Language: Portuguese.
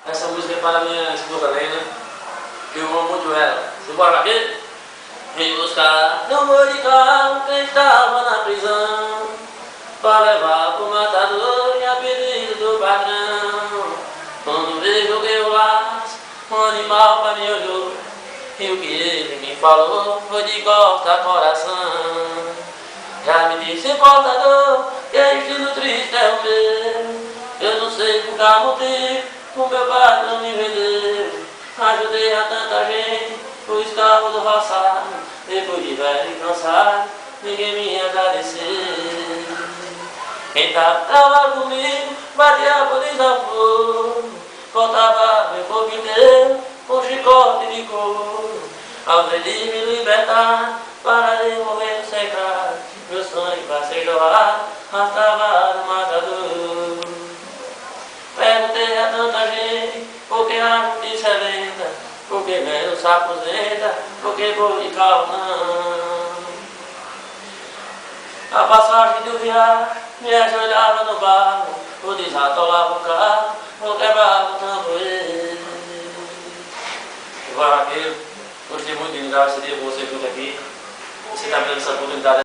Essa música é para a minha esposa Lena, que eu amo muito ela. Você bora aqui? Vem buscar no amor de carro quem estava na prisão, para levar pro matador e a pedido do patrão. Quando vejo que eu laço, um animal pra me olhou, e o que ele me falou foi de corta coração. Já me disse portador que é destino triste é o meu. Eu não sei por qual motivo o meu patrão me vendeu. Ajudei a tanta gente, o escravo do roçado. Depois de velho e cansado, ninguém me agradeceu. Quem tava comigo batia a polícia ao fogo, cortava meu corpo inteiro com chicote de couro. Ao ver de me libertar para devolver o secreto, meu sangue para ser doado rastava no matador. Perguntei a tanta gente porque a justiça é lenta, porque menos se aposenta, porque vou de carro não. A passagem do viagem me ajoelhava no barro, o desatolava o carro, ou quebrava o tamborim. Vaqueiro, gostei muito de gravar esse dia com você junto aqui. Você está me dando essa oportunidade.